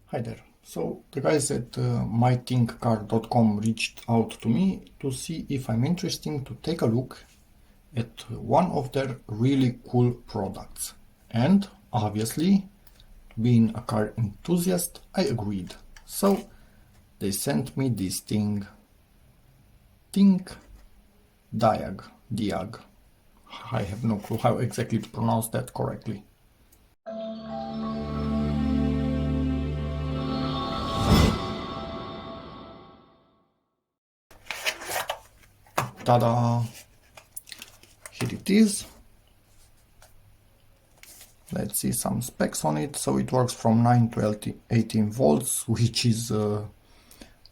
Hi there. So the guys at mythinkcar.com reached out to me to see if I'm interested to take a look at one of their really cool products. And obviously, being a car enthusiast, I agreed. So they sent me this thing, ThinkDiag. Diag. I have no clue how exactly to pronounce that correctly. Ta-da! Here it is. Let's see some specs on it. So it works from 9 to 18 volts, which is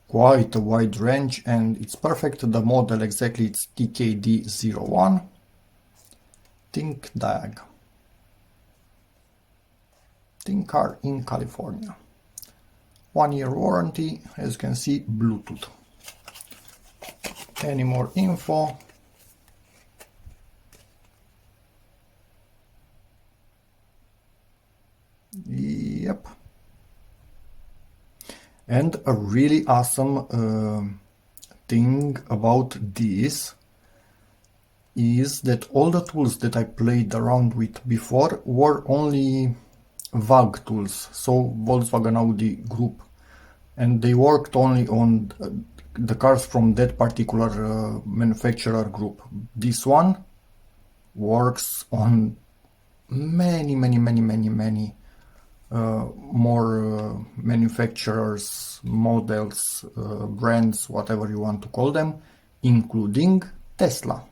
quite a wide range, and it's perfect. The model exactly, it's TKD01. ThinkDiag. ThinkCar in California. 1-year warranty, as you can see, Bluetooth. Any more info? Yep. And a really awesome thing about this is that all the tools that I played around with before were only VAG tools, so Volkswagen Audi group, and they worked only on the cars from that particular manufacturer group. This one works on many more manufacturers, models, brands, whatever you want to call them, including Tesla,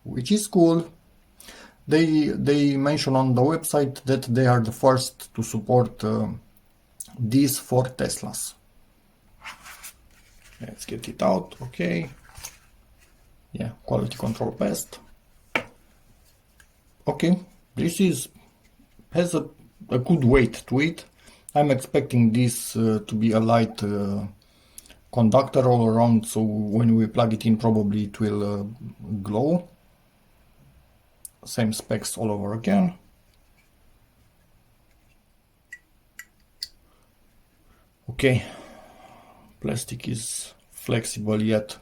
which is cool. They mention on the website that they are the first to support this for Teslas. Let's get it out. Okay. Yeah, quality control passed. Okay, this has a good weight to it. I'm expecting this to be a light conductor all around, so when we plug it in probably it will glow. Same specs all over again. Okay, plastic is flexible yet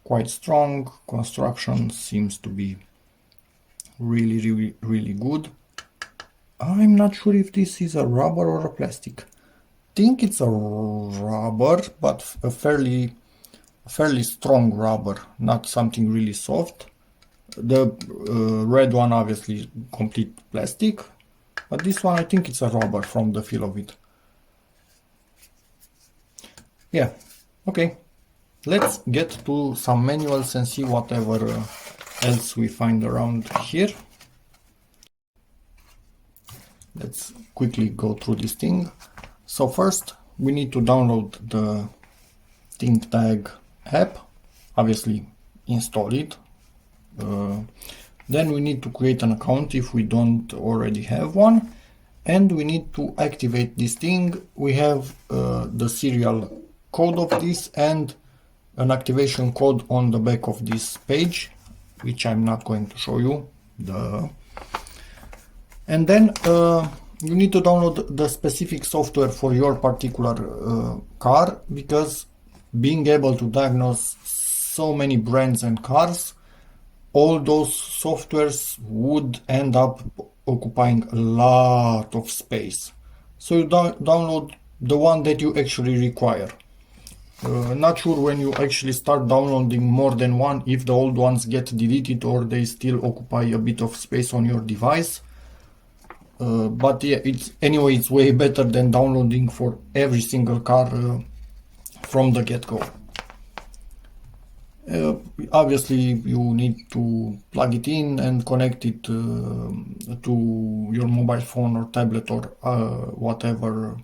quite strong. Construction seems to be really good. I'm not sure if this is a rubber or a plastic. I think it's a rubber, but a fairly strong rubber, not something really soft. The red one obviously complete plastic, but this one I think it's a rubber from the feel of it. Yeah, okay. Let's get to some manuals and see whatever else we find around here. Let's quickly go through this thing. So first we need to download the ThinkDiag app, obviously install it. Then we need to create an account if we don't already have one, and we need to activate this thing. We have the serial code of this and an activation code on the back of this page, which I'm not going to show you. And then you need to download the specific software for your particular car, because being able to diagnose so many brands and cars, all those softwares would end up occupying a lot of space. So you download the one that you actually require. Not sure when you actually start downloading more than one if the old ones get deleted or they still occupy a bit of space on your device. But yeah, it's way better than downloading for every single car from the get-go. Obviously you need to plug it in and connect it to your mobile phone or tablet or whatever,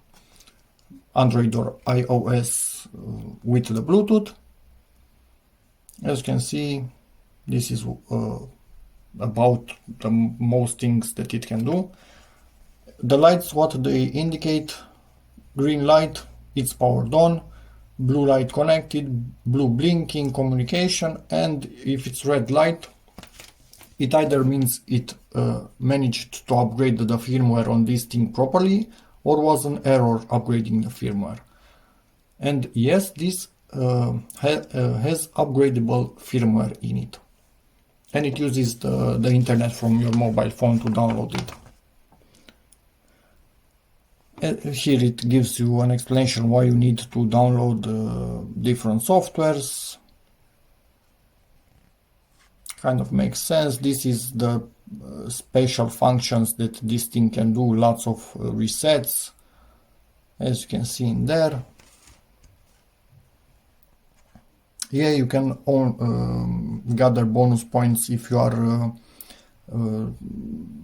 Android or iOS, with the Bluetooth. As you can see, this is about the most things that it can do. The lights, what they indicate: green light, it's powered on; blue light connected; blue blinking, communication; and if it's red light, it either means it managed to upgrade the firmware on this thing properly, or was an error upgrading the firmware. And yes, this has upgradable firmware in it, and it uses the internet from your mobile phone to download it. And here it gives you an explanation why you need to download different softwares. Kind of makes sense. This is the special functions that this thing can do, lots of resets, as you can see in there. Yeah, you can gather bonus points if you are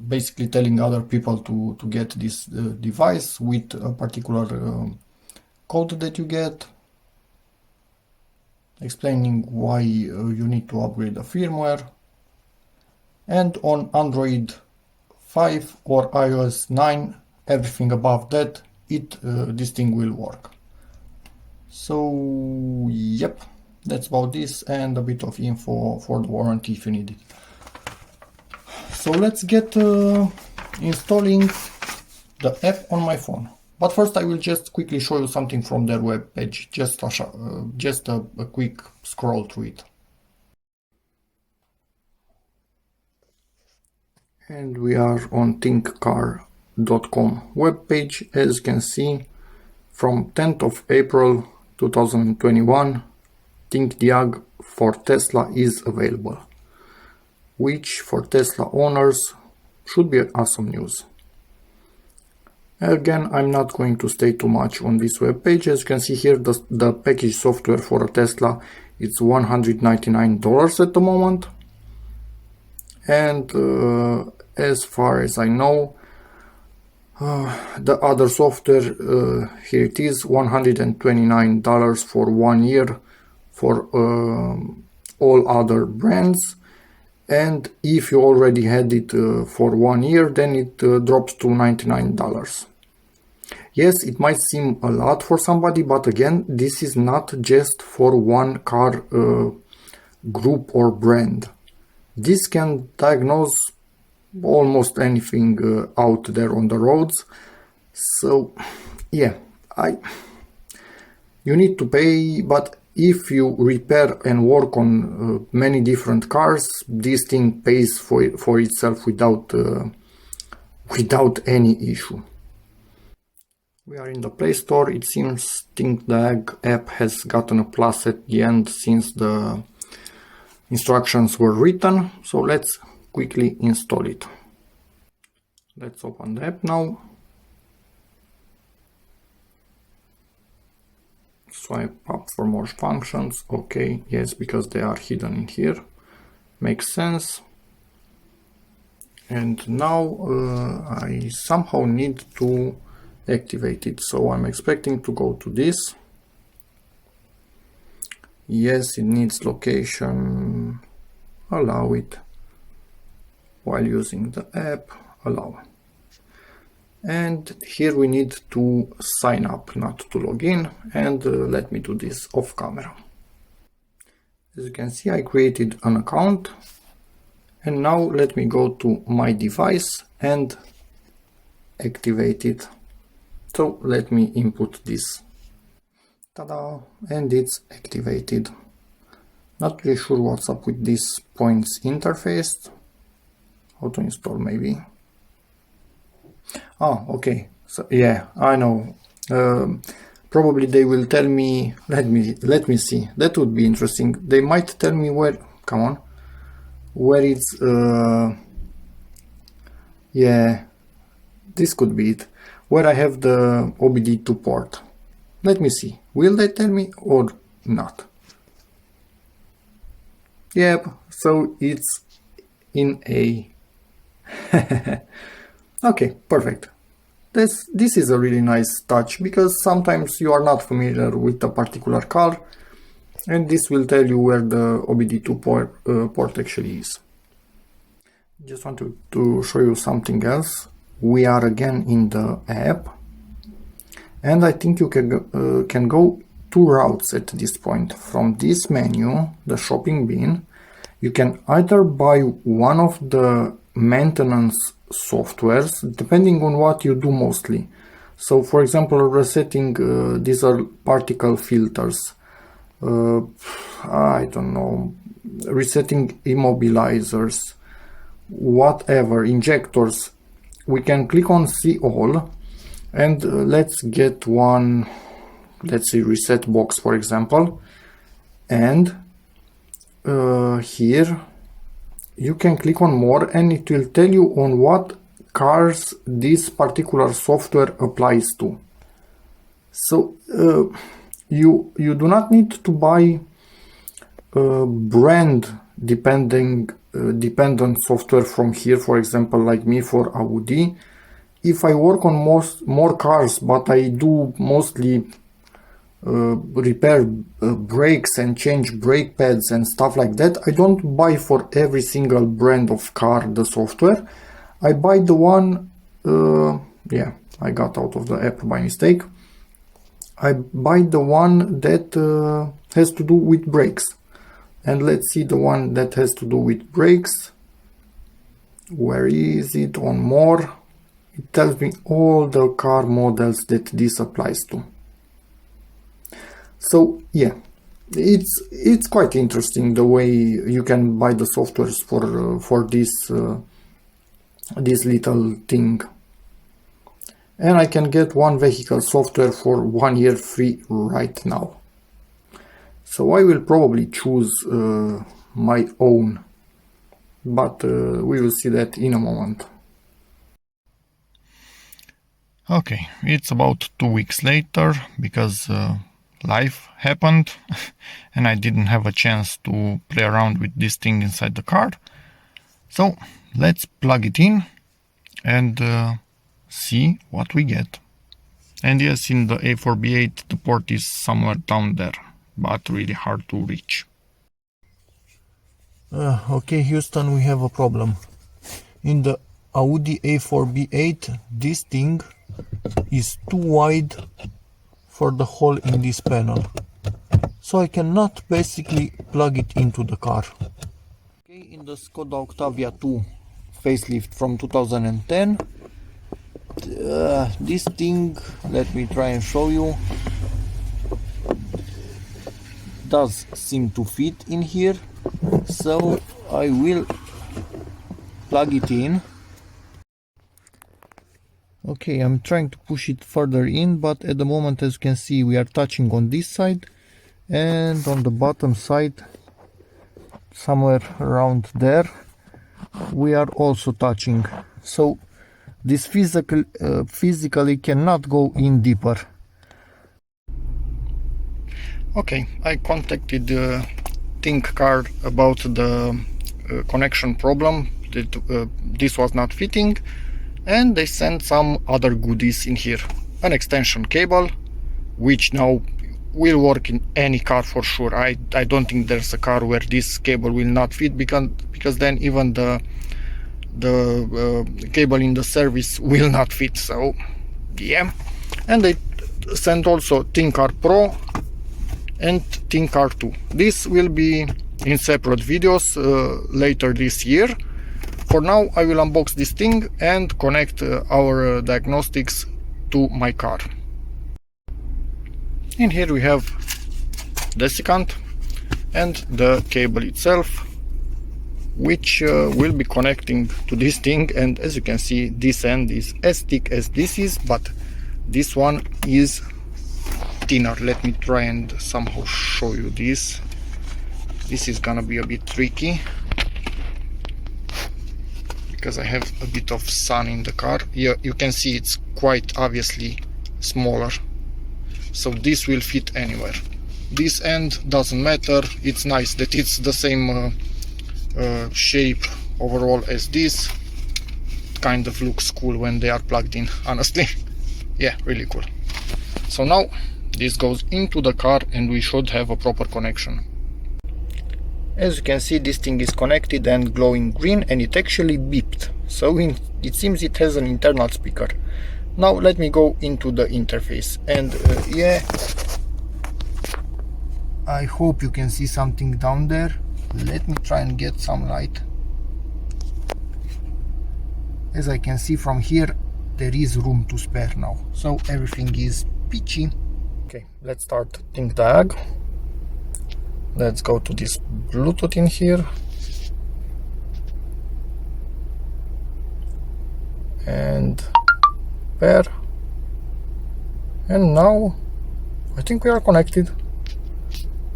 basically telling other people to get this device with a particular code that you get, explaining why you need to upgrade the firmware. And on Android 5 or iOS 9, everything above that, this thing will work. So yep, that's about this, and a bit of info for the warranty if you need it. So let's get installing the app on my phone. But first I will just quickly show you something from their web page, just a quick scroll through it. And we are on ThinkCar.com webpage. As you can see, from 10th of April 2021, ThinkDiag for Tesla is available, which for Tesla owners should be awesome news. Again, I'm not going to stay too much on this web page. As you can see here, the package software for a Tesla is $199 at the moment. And as far as I know, the other software, here it is, $129 for 1 year for all other brands. And if you already had it for 1 year, then it drops to $99. Yes, it might seem a lot for somebody, but again, this is not just for one car group or brand. This can diagnose almost anything out there on the roads. So yeah, you need to pay, but if you repair and work on many different cars, this thing pays for itself without any issue. We are in the Play Store. It seems ThinkDiag app has gotten a plus at the end since the instructions were written. So let's quickly install it. Let's open the app now. Swipe up for more functions. Okay, yes, because they are hidden in here. Makes sense. And now I somehow need to activate it. So I'm expecting to go to this. Yes, it needs location. Allow it. While using the app, allow. And here we need to sign up, not to log in, and let me do this off camera. As you can see, I created an account, and now let me go to my device and activate it. So let me input this. Ta-da! And it's activated. Not really sure what's up with this points interface. How to install maybe. Oh, okay. So yeah, I know. Probably they will tell me. Let me see. That would be interesting. They might tell me where. Come on. Where it's. Yeah, this could be it. Where I have the OBD2 port. Let me see. Will they tell me or not? Yep. So it's in A. Okay, perfect. This is a really nice touch, because sometimes you are not familiar with a particular car, and this will tell you where the OBD2 port actually is. Just want to show you something else. We are again in the app, and I think you can go two routes at this point. From this menu, the shopping bin, you can either buy one of the maintenance softwares, depending on what you do mostly. So for example, resetting, these are particle filters, I don't know, resetting immobilizers, whatever, injectors. We can click on see all, and let's get one, let's say reset box for example, and here you can click on more and it will tell you on what cars this particular software applies to. So you do not need to buy brand dependent software from here, for example like me for Audi. If I work on more cars but I do mostly repair brakes and change brake pads and stuff like that, I don't buy for every single brand of car the software. I buy the one, yeah, I got out of the app by mistake. I buy the one that has to do with brakes. And let's see the one that has to do with brakes. Where is it? On more. It tells me all the car models that this applies to. So yeah, it's quite interesting the way you can buy the softwares for this this little thing. And I can get one vehicle software for 1 year free right now. So I will probably choose my own, but we will see that in a moment. Okay, it's about 2 weeks later because life happened and I didn't have a chance to play around with this thing inside the car. So let's plug it in and see what we get. And yes, in the A4 B8 the port is somewhere down there, but really hard to reach. Okay, Houston, we have a problem. In the Audi A4 B8, this thing is too wide for the hole in this panel. So I cannot basically plug it into the car. Okay, in the Skoda Octavia 2 facelift from 2010, this thing, let me try and show you, does seem to fit in here, so I will plug it in. Okay, I'm trying to push it further in, but at the moment, as you can see, we are touching on this side, and on the bottom side, somewhere around there, we are also touching. So this physically cannot go in deeper. Okay, I contacted ThinkCar about the connection problem, that this was not fitting, and they sent some other goodies in here. An extension cable, which now will work in any car for sure. I don't think there's a car where this cable will not fit, because then even the cable in the service will not fit. So yeah, and they sent also ThinkCar Pro and ThinkCar 2. This will be in separate videos later this year. For now, I will unbox this thing and connect our diagnostics to my car. And here we have the desiccant and the cable itself, which will be connecting to this thing. And as you can see, this end is as thick as this is, but this one is thinner. Let me try and somehow show you this. This is gonna be a bit tricky because I have a bit of sun in the car. Here you can see it's quite obviously smaller, so this will fit anywhere. This end doesn't matter. It's nice that it's the same shape overall as this. It kind of looks cool when they are plugged in, honestly. Yeah, really cool. So now this goes into the car and we should have a proper connection. As you can see, this thing is connected and glowing green, and it actually beeped, so it seems it has an internal speaker. Now let me go into the interface, and yeah, I hope you can see something down there. Let me try and get some light. As I can see from here, there is room to spare now, so everything is peachy. Okay, let's start ThinkDiag. Let's go to this Bluetooth in here, and pair, and now I think we are connected.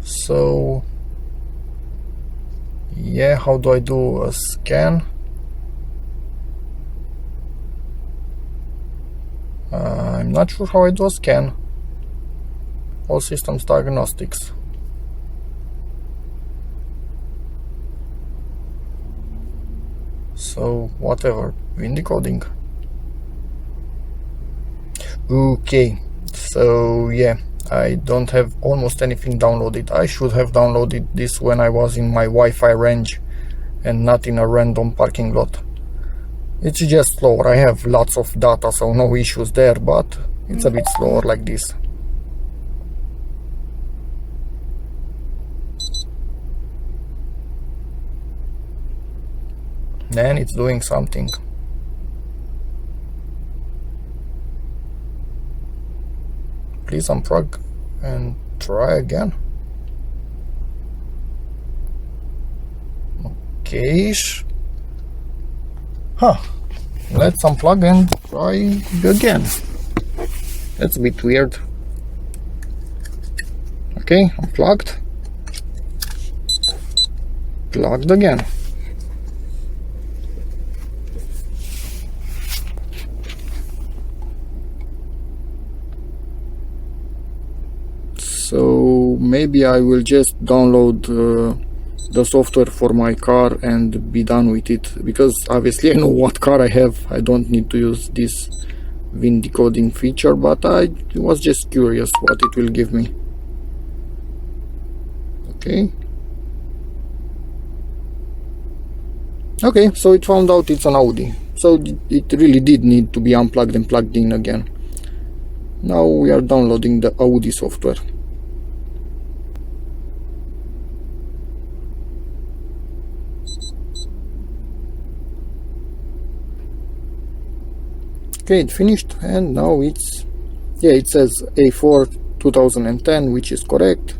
So yeah, how do I do a scan? I'm not sure how I do a scan. All systems diagnostics. So whatever, VIN decoding. Okay, so yeah, I don't have almost anything downloaded. I should have downloaded this when I was in my Wi-Fi range and not in a random parking lot. It's just slower. I have lots of data, so no issues there, but it's a bit slower like this. Then it's doing something. Please unplug and try again. Okay. Let's unplug and try again. That's a bit weird. Okay, unplugged. Plugged again. So maybe I will just download the software for my car and be done with it, because obviously I know what car I have. I don't need to use this VIN decoding feature, but I was just curious what it will give me. Okay, so it found out it's an Audi, so it really did need to be unplugged and plugged in again. Now we are downloading the Audi software. Okay, it finished, and now it's, yeah, it says A4 2010, which is correct.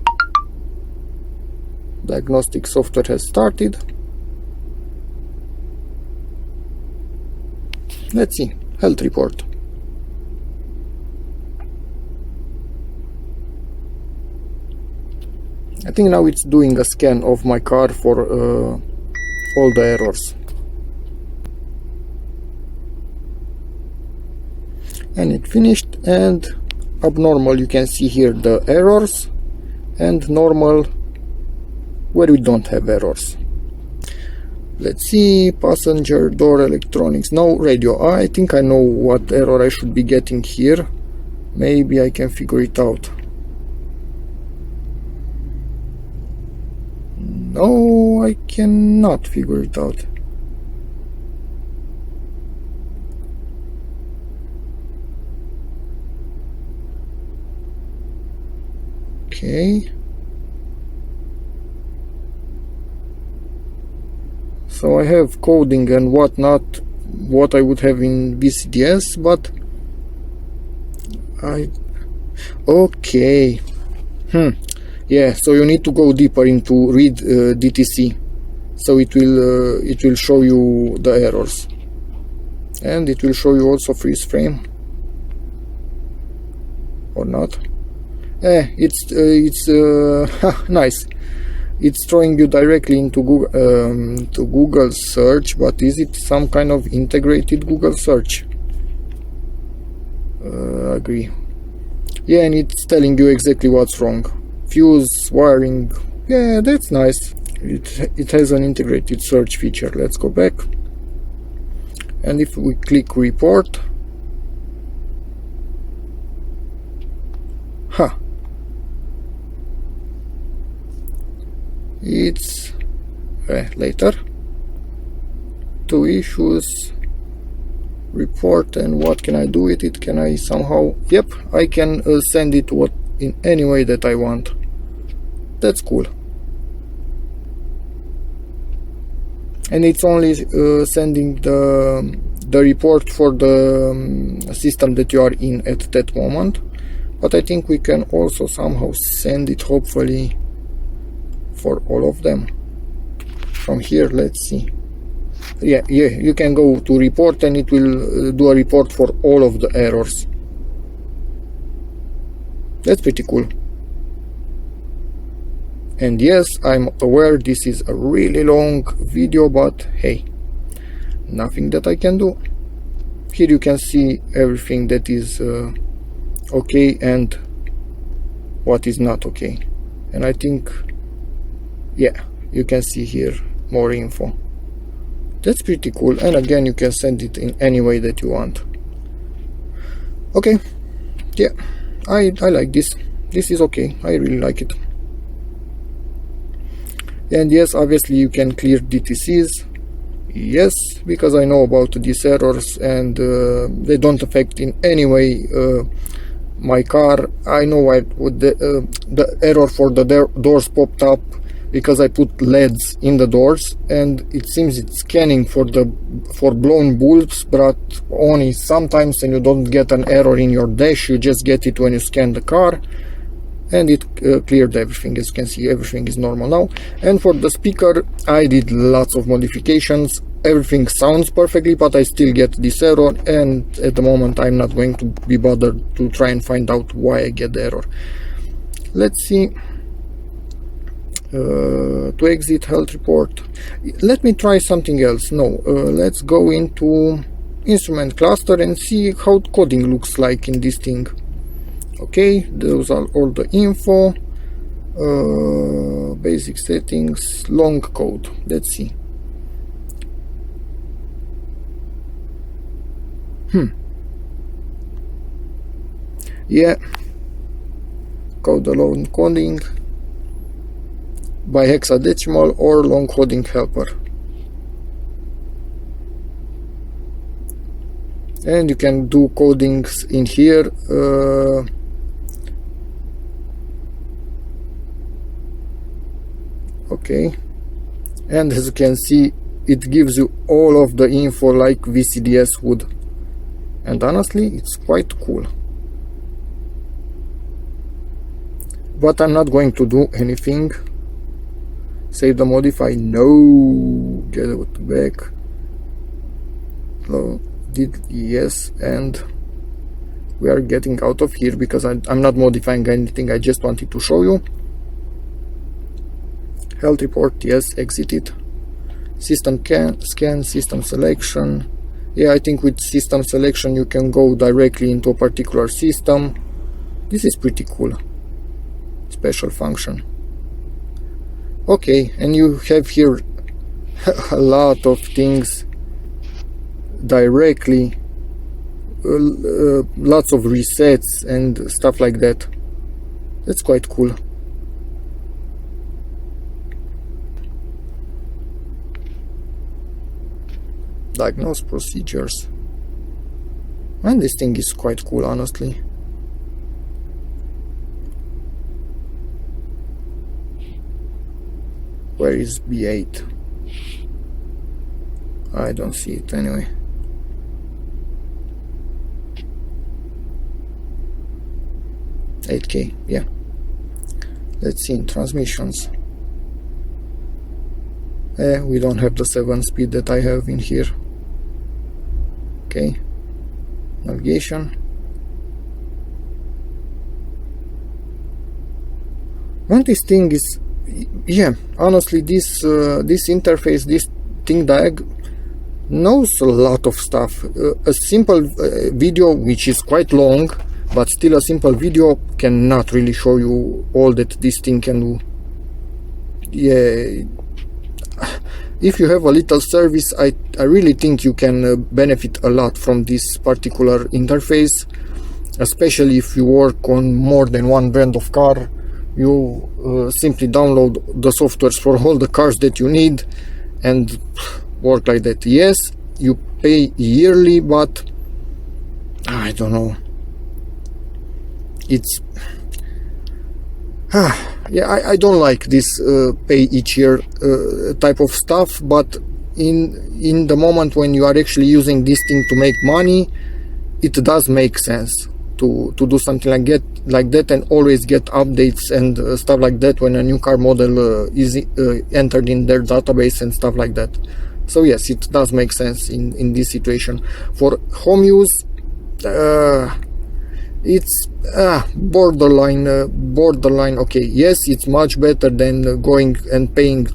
Diagnostic software has started. Let's see, health report. I think now it's doing a scan of my car for all the errors. And it finished, and abnormal, you can see here the errors, and normal where we don't have errors. Let's see, passenger door electronics, no radio. I think I know what error I should be getting here. Maybe I can figure it out. No, I cannot figure it out. Okay. So I have coding and whatnot, what I would have in VCDS, but okay. Yeah, so you need to go deeper into read DTC, so it will show you the errors, and it will show you also freeze frame or not. It's nice. It's throwing you directly into Google, to Google search, but is it some kind of integrated Google search? Agree. Yeah, and it's telling you exactly what's wrong. Fuse, wiring. Yeah, that's nice. It has an integrated search feature. Let's go back. And if we click report, it's later, 2 issues, report, and what can I do with it? Can I somehow, yep, I can send it in any way that I want. That's cool. And it's only sending the the report for the system that you are in at that moment, but I think we can also somehow send it, hopefully, for all of them. From here, let's see. Yeah, you can go to report and it will do a report for all of the errors. That's pretty cool. And yes, I'm aware this is a really long video, but hey, nothing that I can do. Here you can see everything that is okay and what is not okay. And I think, yeah, you can see here more info. That's pretty cool. And again, you can send it in any way that you want. Okay, yeah, I like this. This is okay. I really like it. And yes, obviously you can clear DTCs. Yes, because I know about these errors and they don't affect in any way my car. I know why the error for the doors popped up, because I put LEDs in the doors and it seems it's scanning for blown bulbs, but only sometimes, and you don't get an error in your dash, you just get it when you scan the car. And it cleared everything. As you can see, everything is normal now. And for the speaker, I did lots of modifications. Everything sounds perfectly, but I still get this error, and at the moment I'm not going to be bothered to try and find out why I get the error. Let's see. To exit health report, let me try something else. No, let's go into instrument cluster and see how coding looks like in this thing. Okay, those are all the info. Basic settings, long code. Let's see. Yeah, code alone coding by hexadecimal or long coding helper. And you can do codings in here. Okay, and as you can see, it gives you all of the info like VCDS would, and honestly it's quite cool. But I'm not going to do anything. Save the modify, no, get it back. No, did yes, and we are getting out of here because I'm not modifying anything. I just wanted to show you. Health report, yes, exit it. System scan, system selection. Yeah, I think with system selection you can go directly into a particular system. This is pretty cool. Special function. Okay, and you have here a lot of things directly, lots of resets and stuff like that. That's quite cool. Diagnose procedures, and this thing is quite cool, honestly. Where is B8? I don't see it anyway. $8K, yeah. Let's see, transmissions. We don't have the 7-speed that I have in here. Okay, navigation. And this thing is, yeah, honestly, this interface, this ThinkDiag knows a lot of stuff. A simple video, which is quite long, but still a simple video, cannot really show you all that this thing can do. Yeah, if you have a little service, I really think you can benefit a lot from this particular interface, especially if you work on more than one brand of car. You simply download the softwares for all the cars that you need and work like that. Yes, you pay yearly, but I don't know, it's yeah, I don't like this pay each year type of stuff, but in the moment when you are actually using this thing to make money, it does make sense to do something like that and always get updates and stuff like that when a new car model is entered in their database and stuff like that. So yes, it does make sense in this situation. For home use, it's borderline. Okay, yes, it's much better than going and paying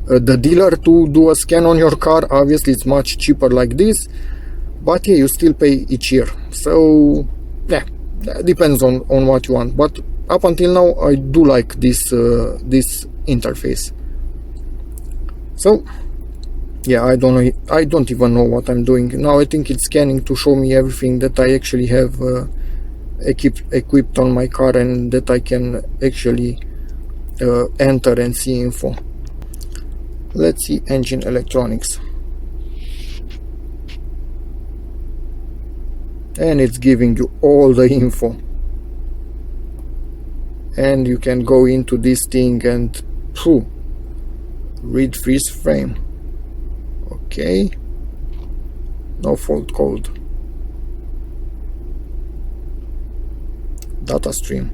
the dealer to do a scan on your car. Obviously it's much cheaper like this, but yeah, you still pay each year. So yeah, depends on what you want, but up until now I do like this this interface. So yeah, I don't even know what I'm doing now. I think it's scanning to show me everything that I actually have equipped on my car and that I can actually enter and see info. Let's see engine electronics, and it's giving you all the info, and you can go into this thing and read freeze frame. Okay, no fault code, data stream.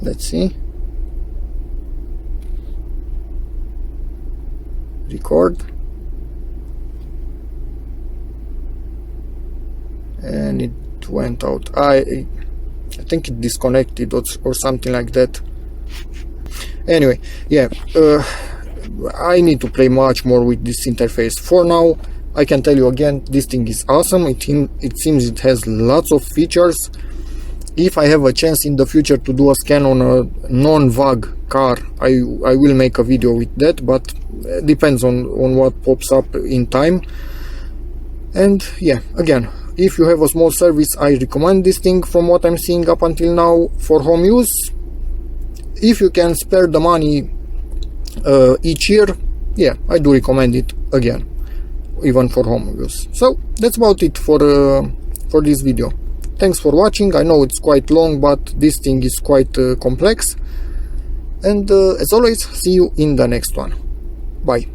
Let's see, record, and it went out. I think it disconnected or something like that. Anyway, yeah, I need to play much more with this interface. For now, I can tell you again, this thing is awesome. It seems it has lots of features. If I have a chance in the future to do a scan on a non-VAG car, I will make a video with that, but depends on what pops up in time. And yeah, again, if you have a small service, I recommend this thing from what I'm seeing up until now for home use. If you can spare the money each year, yeah, I do recommend it again, even for home use. So that's about it for this video. Thanks for watching. I know it's quite long, but this thing is quite complex. And as always, see you in the next one. Bye.